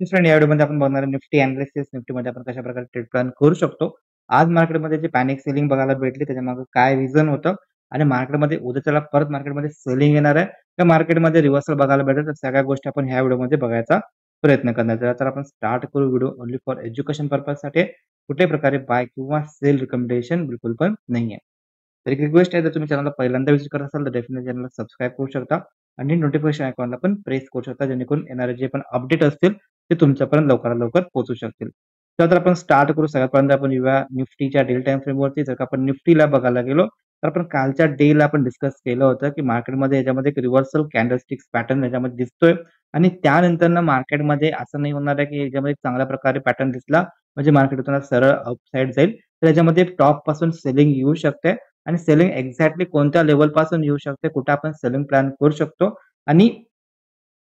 Friend, या व्हिडिओमध्ये आपण बघणार आहे निफ्टी अनालिसिस. निफ्टीमध्ये आपण कशाप्रकारे ट्रेड प्लॅन करू शकतो. आज मार्केटमध्ये जे पॅनिक सेलिंग बघायला भेटली त्याच्यामागे काय रिझन होतं आणि मार्केटमध्ये उद्याच्याला परत मार्केटमध्ये सेलिंग येणार आहे का मार्केटमध्ये रिव्हर्सल बघायला भेटेल, तर सगळ्या गोष्टी आपण ह्या व्हिडिओमध्ये बघायचा प्रयत्न करणार आहोत. तर आपण स्टार्ट करू व्हिडिओ ओनली फॉर एज्युकेशन पर्पजसाठी. कुठल्याही प्रकारे बाय किंवा सेल रिकमेंडेशन बिलकुल पण नाहीये. तर एक रिक्वेस्ट आहे, जर तुम्ही चॅनलला पहिल्यांदा विजिट करत असाल तर डेफिनेटली चॅनलला सबस्क्राईब करू शकता आणि नोटिफिकेशन आयकॉनला पण प्रेस करू शकता, जेणेकरून येणारे जे पण अपडेट असतील ते तुमच्यापर्यंत लवकरात लवकर पोहोचू शकतील. तर आपण स्टार्ट करू. सगळ्यात पहिल्यांदा आपण येऊया निफ्टीच्या डेली टाइम फ्रेमवरती. जर का आपण निफ्टीला बघायला गेलो तर आपण कालच्या डेला आपण डिस्कस केलं होतं की मार्केटमध्ये याच्यामध्ये एक रिव्हर्सल कॅन्डलस्टिक्स पॅटर्न याच्यामध्ये दिसतोय आणि त्यानंतर मार्केटमध्ये असं नाही होणार आहे की याच्यामध्ये चांगल्या प्रकारे पॅटर्न दिसला म्हणजे मार्केट तुम्हाला सरळ अपसाइड जाईल. तर याच्यामध्ये टॉप पासून सेलिंग येऊ शकते आणि सेलिंग एक्झॅक्टली कोणत्या लेवल पासून येऊ शकते, कुठे आपण सेलिंग प्लॅन करू शकतो आणि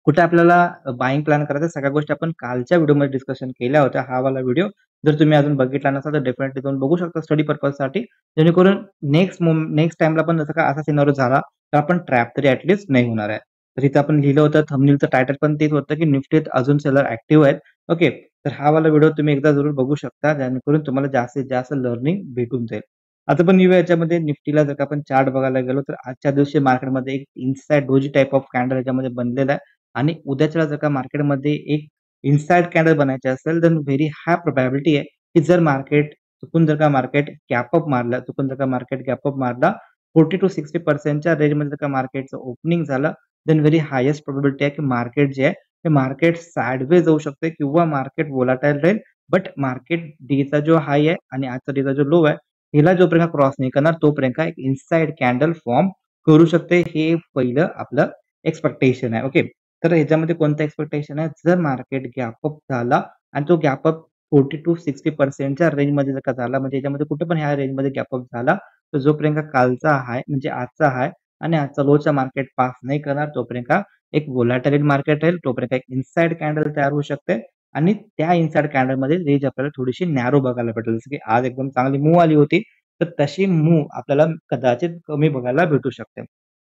कुठे आपल्याला बायिंग प्लॅन करायचा, सगळ्या गोष्टी आपण कालच्या व्हिडिओमध्ये डिस्कशन केल्या होत्या. हा वाला व्हिडिओ जर तुम्ही अजून बघितला नसाल तर डेफिनेटली जाऊन बघू शकता स्टडी पर्पजसाठी, जेणेकरून नेक्स्ट टाइमला पण जसं का असा सिनारिओ झाला तर आपण ट्रॅप तरी ऍटलीस्ट नाही होणार आहे. तर इथं आपण लिहिलं होतं, थंबनेलचं टायटल पण तेच होतं की निफ्टीत अजून सेलर ऍक्टिव्ह आहेत. ओके, तर हा वाला व्हिडिओ तुम्ही एकदा जरूर बघू शकता, जेणेकरून तुम्हाला जास्तीत जास्त लर्निंग भेटून जाईल. आता पण येऊया याच्यामध्ये निफ्टीला. जर का आपण चार्ट बघायला गेलो तर आजच्या दिवशी मार्केटमध्ये एक inside doji type of candle याच्यामध्ये बनलेला आहे आणि उद्याच्याला जर का मार्केटमध्ये एक इनसाइड कॅन्डल बनायचे असेल तर व्हेरी हाय प्रोबॅबिलिटी आहे की जर मार्केट चुकून जर का मार्केट गॅपअप मारला, चुकून जर का मार्केट गॅपअप मारला 40 to 60% रेंजमध्ये जर का मार्केटचं ओपनिंग झालं, देन व्हेरी हायेस्ट प्रोबॅबिलिटी आहे की मार्केट जे आहे ते मार्केट साइडवे जाऊ शकते किंवा मार्केट वोलाटाईल राहील. बट मार्केट डीचा जो हाय आहे आणि आजचा डीचा जो लो आहे हिला जोपर्यंत क्रॉस नाही करणार तोपर्यंत एक इनसाइड कॅन्डल फॉर्म करू शकते. हे पहिलं आपलं एक्सपेक्टेशन आहे. ओके, तर ह्याच्यामध्ये कोणतं एक्सपेक्टेशन आहे, जर मार्केट गॅपअप झाला आणि तो गॅपअप 40 to 60%च्या रेंजमध्ये जर का झाला, म्हणजे याच्यामध्ये कुठे पण ह्या रेंजमध्ये गॅपअप झाला तर जोपर्यंत कालचा हाय म्हणजे आजचा हाय आणि आजचा लोचा मार्केट पास नाही करणार तोपर्यंत एक वोलाटाइल मार्केट राहील, तोपर्यंत एक इनसाइड कॅन्डल तयार होऊ शकते आणि त्या इनसाइड कॅन्डल मध्ये रेंज आपल्याला थोडीशी नॅरो बघायला भेटेल. जसं की आज एकदम चांगली मूव्ह आली होती, तर तशी मूव्ह आपल्याला कदाचित कमी बघायला भेटू शकते.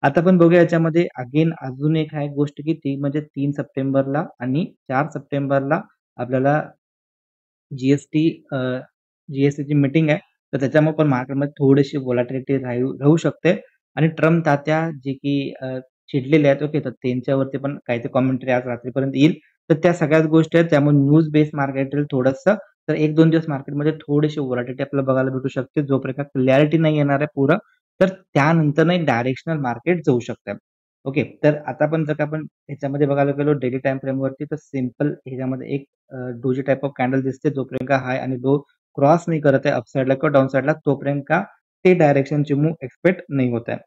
आता आपण बघूया याच्यामध्ये अगेन अजून एक आहे गोष्ट की ती म्हणजे 3 सप्टेंबरला आणि 4 सप्टेंबरला आपल्याला जीएसटी जीएसटीची मीटिंग आहे. तर त्याच्यामुळे पण मार्केटमध्ये थोडीशी व्होलॅटिलिटी राहू शकते आणि ट्रम्प तात्या जे की चिडलेले आहेत, ओके, तर त्यांच्यावरती पण काहीतरी कॉमेंटरी आज रात्रीपर्यंत येईल. तर त्या सगळ्याच गोष्टी आहेत, त्यामुळे न्यूज बेस मार्केट राहील थोडंसं. तर 1-2 दिवस मार्केटमध्ये थोडीशी व्होलॅटिलिटी आपल्याला बघायला भेटू शकते. जोपर्यंत क्लॅरिटी नाही येणार आहे पुरं, तर त्यानंतर एक डायरेक्शनल मार्केट जाऊ शकते. ओके, तर आता पण जर का आपण ह्याच्यामध्ये बघायला गेलो डेली टाइम फ्रेमवरती, तर सिंपल ह्याच्यामध्ये एक डोजी टाइप ऑफ कॅन्डल दिसते. जोपर्यंत का हाय आणि लो क्रॉस नाही करत आहे अपसाइडला किंवा डाउन साइडला, तोपर्यंत का ते डायरेक्शनची मूव्ह एक्सपेक्ट नाही होत आहे.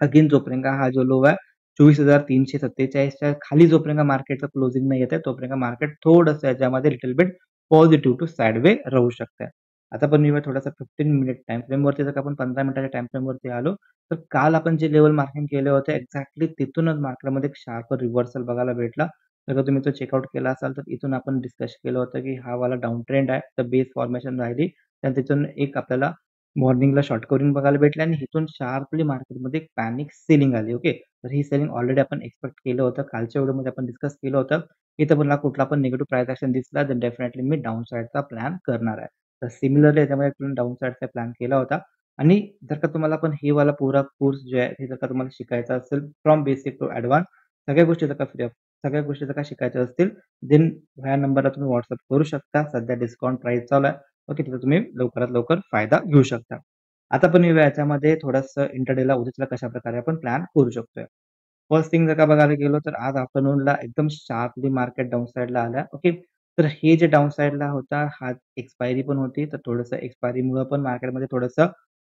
अगेन जोपर्यंत का हा जो लो आहे 24,347च्या खाली जोपर्यंत मार्केटचं क्लोजिंग नाही येत आहे तोपर्यंत मार्केट थोडंसं याच्यामध्ये little bit positive to sideways राहू शकते. आता पण येऊया थोडासा 15 मिनिट टाइम फ्रेमवरती. जर का आपण 15 मिनिटाच्या टाइम फ्रेमवरती आलो तर काल आपण जे लेवल मार्किंग केले होते एक्झॅक्टली तिथूनच मार्केटमध्ये एक शार्प रिव्हर्सल बघायला भेटला. जर का तुम्ही तो चेकआउट केला असाल तर इथून आपण डिस्कस केलं होतं की हा वाला डाऊन ट्रेंड आहे, तर बेस फॉर्मेशन राहिली आणि तिथून एक आपल्याला मॉर्निंगला शॉर्ट कव्हरिंग बघायला भेटले आणि इथून शार्पली मार्केटमध्ये एक पॅनिक सेलिंग आली. ओके, तर ही सेलिंग ऑलरेडी आपण एक्सपेक्ट केलं होतं. कालच्या व्हिडिओमध्ये आपण डिस्कस केलं होतं. इथं मला कुठला पण निगेटिव्ह प्राइस ॲक्शन दिसला तर डेफिनेटली मी डाउन साइडचा प्लॅन करणार आहे. तर सिमिलरली याच्यामध्ये डाउन साइडचा प्लॅन केला होता आणि जर का तुम्हाला पण हे वाला पुरा कोर्स जो आहे हे जर का तुम्हाला शिकायचा असेल फ्रॉम बेसिक टू ॲडव्हान्स, सगळ्या गोष्टी जर का फ्री ऑफ सगळ्या गोष्टी जर का शिकायच्या असतील, देन ह्या नंबरला तुम्ही व्हॉट्सअप करू शकता. सध्या डिस्काउंट प्राइस चालू आहे. ओके, तिथे तुम्ही लवकरात लवकर फायदा घेऊ शकता. आता पण येऊया याच्यामध्ये थोडंसं इंटरडेला उद्याच्याला कशाप्रकारे आपण प्लॅन करू शकतोय. फर्स्ट थिंग जर का बघायला गेलो तर आज आफ्टरनूनला एकदम शार्पली मार्केट डाउन साइडला आल्या. ओके, तर हे जे डाउन साइडला होता हा एक्सपायरी पण होती, तर थोडंसं एक्सपायरीमुळे पण मार्केटमध्ये थोडंसं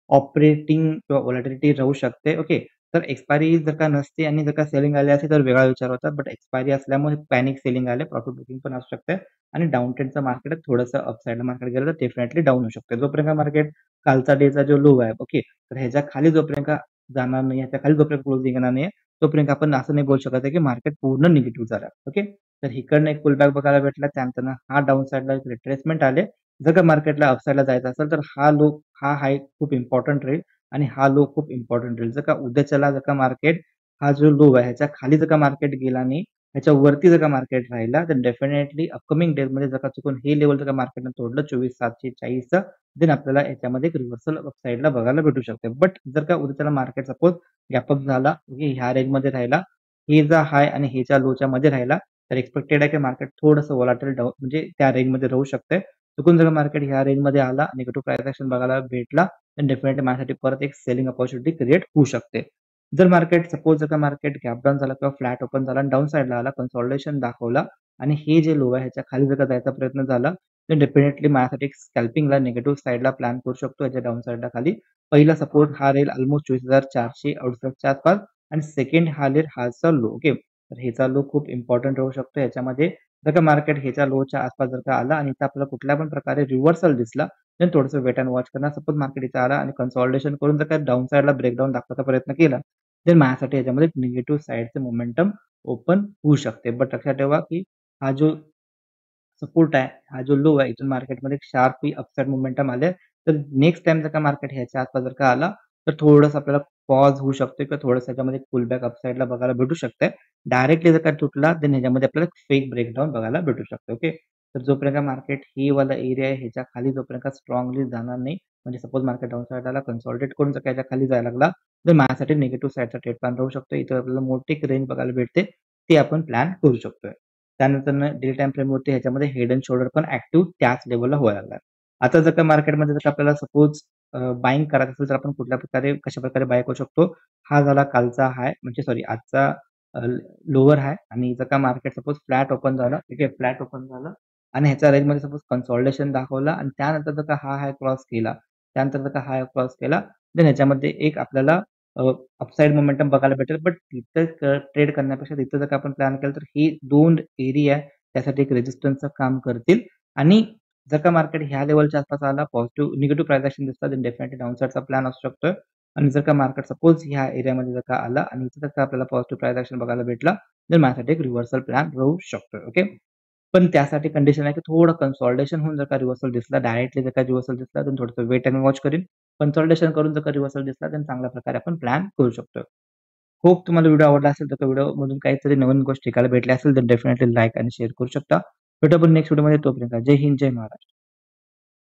ऑपरेटिंग किंवा व्होलॅटिलिटी राहू शकते. ओके, तर एक्सपायरी जर का नसते आणि जर का सेलिंग आली असते तर वेगळा विचार होता. बट एक्सपायरी असल्यामुळे पॅनिक सेलिंग आले, प्रॉफिट बुकिंग पण असू शकते आणि डाउन ट्रेंडचं मार्केट आहे थोडंसं अपसाइडला मार्केट गेलं तर डेफिनेटली डाऊन होऊ शकते. जोपर्यंत मार्केट कालचा डेचा जो लो आहे, ओके, तर ह्याच्या खाली जोपर्यंत जाणार नाही, ह्याच्या खाली जोपर्यंत क्लोजिंग येणार नाही तोपर्यंत आपण असं नाही बोलू शकत आहे की मार्केट पूर्ण निगेटिव्ह झालं. ओके, तर इकडनं एक पुलबॅक बघायला भेटला, त्यानंतर हा डाउन साइडला एक रिट्रेसमेंट आले. जर का मार्केटला अपसाइडला जायचं असेल तर हा हाय खूप इम्पॉर्टंट राहील आणि हा लो खूप इम्पॉर्टंट राहील. जर का उद्याच्याला जर का मार्केट हा जो लो आहे ह्याच्या खाली जर का मार्केट गेला नाही ह्याच्यावरती जर का मार्केट राहिला तर डेफिनेटली अपकमिंग डेजमध्ये जर का चुकून हे लेवल जर का मार्केटने तोडलं 24,740चं, देन आपल्याला याच्यामध्ये एक रिव्हर्सल अपसाइडला बघायला भेटू शकते. बट जर का उद्याच्याला मार्केट सपोज गॅप अप झाला, ओके, ह्या रेंजमध्ये राहिला, हे जा हाय आणि ह्याच्या लोच्या मध्ये राहिला, तर एक्सपेक्टेड आहे की मार्केट थोडंसं व्होलाटाईल डाऊन म्हणजे त्या रेंजमध्ये राहू शकते. चुकून जर मार्केट ह्या रेंजमध्ये आला, निगेटिव्ह प्राइस ॲक्शन बघायला भेटला, तर डेफिनेटली माझ्यासाठी परत एक सेलिंग अपॉर्च्युनिटी क्रिएट होऊ शकते. जर मार्केट सपोज जर का मार्केट गॅप डाऊन झाला किंवा फ्लॅट ओपन झाला आणि डाऊन साइडला आला, कन्सॉलिडेशन दाखवला आणि हे जे लो आहे ह्याच्या खाली जर का जायचा प्रयत्न झाला, तर डेफिनेटली माझ्यासाठी एक स्कॅल्पिंगला निगेटिव्ह साइडला प्लॅन करू शकतो याच्या डाऊन साइडला खाली. पहिला सपोर्ट हा राहील ऑलमोस्ट 24,468च्या आसपास आणि सेकंड हा राहील हाचा लो. ओके. तर ह्याचा लो खूप इम्पॉर्टंट राहू शकतो याच्यामध्ये. जर का मार्केट ह्याच्या लोच्या आसपास जर का आला आणि इथं आपल्याला कुठल्या पण प्रकारे रिव्हर्सल दिसला, तर थोडंसं वेट अँड वॉच करणार. सपोज मार्केट इथं आला आणि कन्सॉलिडेशन करून जर का डाऊन साइडला ब्रेकडाऊन दाखवायचा प्रयत्न केला, तर माझ्यासाठी याच्यामध्ये निगेटिव्ह साइडचे मोमेंटम ओपन होऊ शकते. बट लक्षात ठेवा, की हा जो सपोर्ट आहे, हा जो लो आहे, इथून मार्केटमध्ये शार्पली अपसाइड मोमेंटम आले, तर नेक्स्ट टाईम जर का मार्केट ह्याच्या आसपास जर का आला, तर थोडंसं आपल्याला पॉज होऊ शकतो किंवा थोडंसं ह्याच्यामध्ये पुलबॅक अपसाइडला बघायला भेटू शकतंय. डायरेक्टली जर का तुटला, देन ह्याच्यामध्ये आपल्याला फेक ब्रेकडाउन बघायला भेटू शकतो. ओके. तर जोपर्यंत मार्केट ही वाला एरिया आहे, ह्याच्या खाली जोपर्यंत स्ट्राँगली जाणार नाही, म्हणजे सपोज मार्केट डाउन साइडला कन्सॉलिडेट करून जर का ह्याच्या खाली जायला लागला, तर माझ्यासाठी निगेटिव्ह साइडचा ट्रेड प्लॅन राहू शकतो. इथं आपल्याला मोठी एक रेंज बघायला भेटते, ती आपण प्लॅन करू शकतोय. त्यानंतरनं डे टाईम फ्रेमवरती ह्याच्यामध्ये हेड एंड शोल्डर पण ॲक्टिव्ह त्याच लेव्हलला व्हायला लागला. आता जर का मार्केटमध्ये जर का आपल्याला सपोज बायिंग करायचं असेल, तर आपण कुठल्या प्रकारे, कशाप्रकारे बाय करू शकतो? हा झाला कालचा हाय म्हणजे सॉरी आजचा लोवर हाय आणि जर का मार्केट सपोज फ्लॅट ओपन झालं, ठीक आहे, फ्लॅट ओपन झालं आणि ह्याच्या रेंजमध्ये सपोज कन्सॉलिडेशन दाखवला आणि त्यानंतर जर का हा हाय क्रॉस केला, त्यानंतर जर का हाय क्रॉस केला, देन ह्याच्यामध्ये एक आपल्याला अपसाइड मोमेंटम बघायला भेटेल. बट तिथं ट्रेड करण्यापेक्षा तिथं जर का आपण प्लॅन केलं, तर ही 2 एरिया त्यासाठी एक रेझिस्टन्सचं काम करतील आणि जर का मार्केट ह्या लेव्हलच्या आसपास आला, पॉझिटिव्ह निगेटिव्ह प्राइस ॲक्शन दिसला, तर डेफिनेटली डाउन साइडचा प्लॅन असू शकतोय आणि जर का मार्केट सपोज ह्या एरियामध्ये जर का आला आणि इथं जर का आपल्याला पॉझिटिव्ह प्राइस ॲक्शन बघायला भेटला, तर माझ्यासाठी एक रिव्हर्सल प्लॅन राहू शकतोय. ओके. पण त्यासाठी कंडिशन आहे, की थोडं कन्सॉलिडेशन होऊन जर का रिव्हर्सल दिसला, डायरेक्टली जर का रिव्हर्सल दिसला, तर थोडंसं वेट अँड वॉच करीन. कन्सॉलिडेशन करून जर का रिव्हर्सल दिसला, तर चांगल्या प्रकारे आपण प्लॅन करू शकतो. होप तुम्हाला व्हिडिओ आवडला असेल, तर व्हिडिओमधून काहीतरी नवीन गोष्ट शिकायला भेटली असेल, तर डेफिनेटली लाईक आणि शेअर करू शकता. भेटू आपण नेक्स्ट व्हिडिओमध्ये. तोपर्यंत जय हिंद, जय महाराष्ट्र.